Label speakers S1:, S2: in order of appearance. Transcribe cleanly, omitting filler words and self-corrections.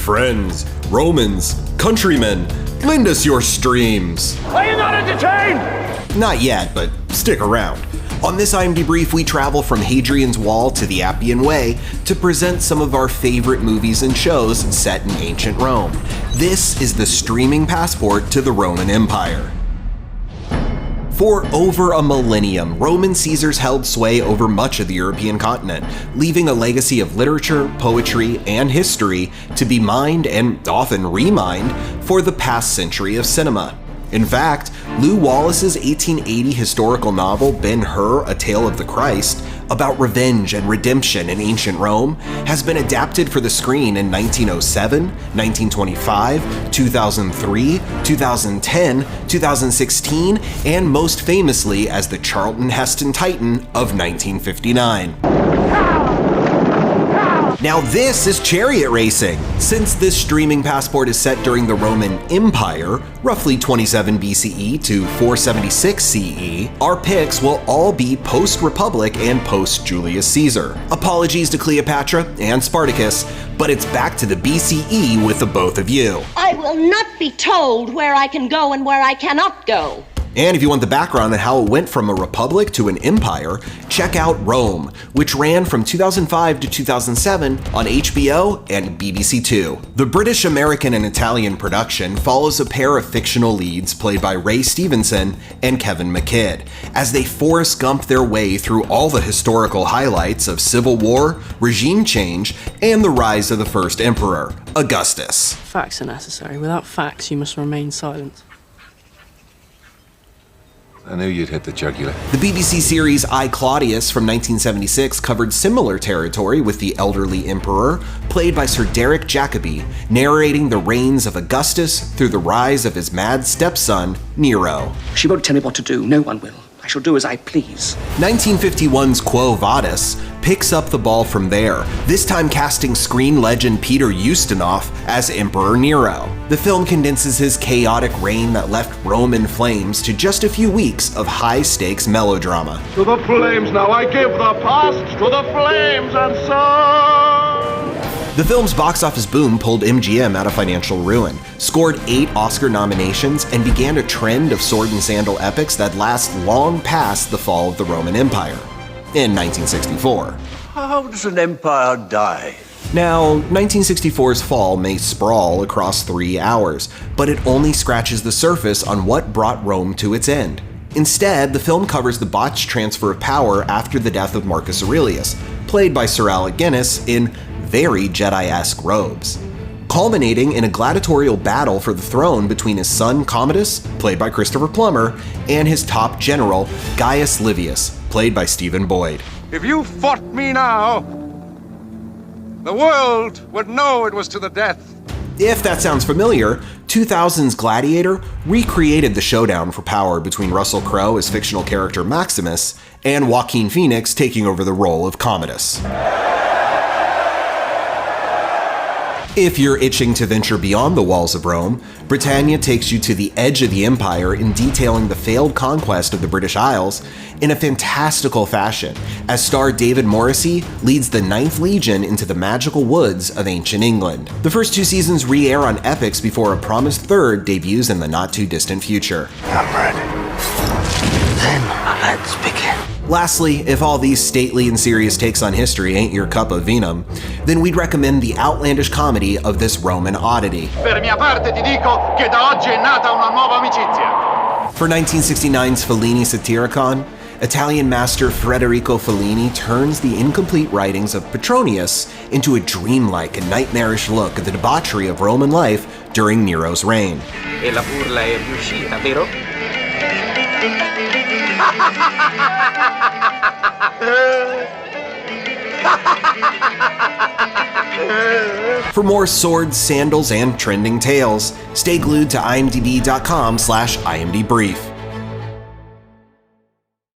S1: Friends, Romans, countrymen, lend us your streams.
S2: Are you not entertained?
S1: Not yet, but stick around. On this IMDbrief, we travel from Hadrian's Wall to the Appian Way to present some of our favorite movies and shows set in ancient Rome. This is the streaming passport to the Roman Empire. For over a millennium, Roman Caesars held sway over much of the European continent, leaving a legacy of literature, poetry, and history to be mined and often remined for the past century of cinema. In fact, Lew Wallace's 1880 historical novel Ben-Hur: A Tale of the Christ, about revenge and redemption in ancient Rome, has been adapted for the screen in 1907, 1925, 2003, 2010, 2016, and most famously as the Charlton Heston Titan of 1959. Now this is chariot racing. Since this streaming passport is set during the Roman Empire, roughly 27 BCE to 476 CE, our picks will all be post-Republic and post-Julius Caesar. Apologies to Cleopatra and Spartacus, but it's back to the BCE with the both of you.
S3: I will not be told where I can go and where I cannot go.
S1: And if you want the background on how it went from a republic to an empire, check out Rome, which ran from 2005 to 2007 on HBO and BBC Two. The British, American, and Italian production follows a pair of fictional leads played by Ray Stevenson and Kevin McKidd, as they Forrest Gump their way through all the historical highlights of civil war, regime change, and the rise of the first emperor, Augustus.
S4: Facts are necessary. Without facts, you must remain silent.
S5: I knew you'd hit the jugular.
S1: The BBC series I, Claudius from 1976 covered similar territory with the elderly emperor, played by Sir Derek Jacobi, narrating the reigns of Augustus through the rise of his mad stepson, Nero.
S6: She won't tell me what to do. No one will. I shall do as I please.
S1: 1951's Quo Vadis picks up the ball from there, this time casting screen legend Peter Ustinov as Emperor Nero. The film condenses his chaotic reign that left Rome in flames to just a few weeks of high-stakes melodrama.
S2: To the flames now, I give the past to the flames, and so...
S1: The film's box office boom pulled MGM out of financial ruin, scored 8 Oscar nominations, and began a trend of sword and sandal epics that last long past the fall of the Roman Empire in 1964.
S7: How does an empire die?
S1: Now, 1964's fall may sprawl across 3 hours, but it only scratches the surface on what brought Rome to its end. Instead, the film covers the botched transfer of power after the death of Marcus Aurelius, played by Sir Alec Guinness in very Jedi-esque robes, culminating in a gladiatorial battle for the throne between his son Commodus, played by Christopher Plummer, and his top general, Gaius Livius, played by Stephen Boyd.
S5: If you fought me now, the world would know it was to the death.
S1: If that sounds familiar, 2000's Gladiator recreated the showdown for power between Russell Crowe as fictional character Maximus and Joaquin Phoenix taking over the role of Commodus. If you're itching to venture beyond the walls of Rome, Britannia takes you to the edge of the empire in detailing the failed conquest of the British Isles in a fantastical fashion, as star David Morrissey leads the 9th Legion into the magical woods of ancient England. The first 2 seasons re-air on Epix before a promised third debuts in the not-too-distant future.
S7: I'm ready. Then let's begin.
S1: Lastly, if all these stately and serious takes on history ain't your cup of vinum, then we'd recommend the outlandish comedy of this Roman oddity.
S2: Per mia parte ti dico che da oggi è nata una nuova amicizia.
S1: For 1969's Fellini Satyricon, Italian master Federico Fellini turns the incomplete writings of Petronius into a dreamlike and nightmarish look at the debauchery of Roman life during Nero's reign.
S8: E la burla è riuscita, vero?
S1: For more swords, sandals, and trending tales, stay glued to imdb.com/imdbrief.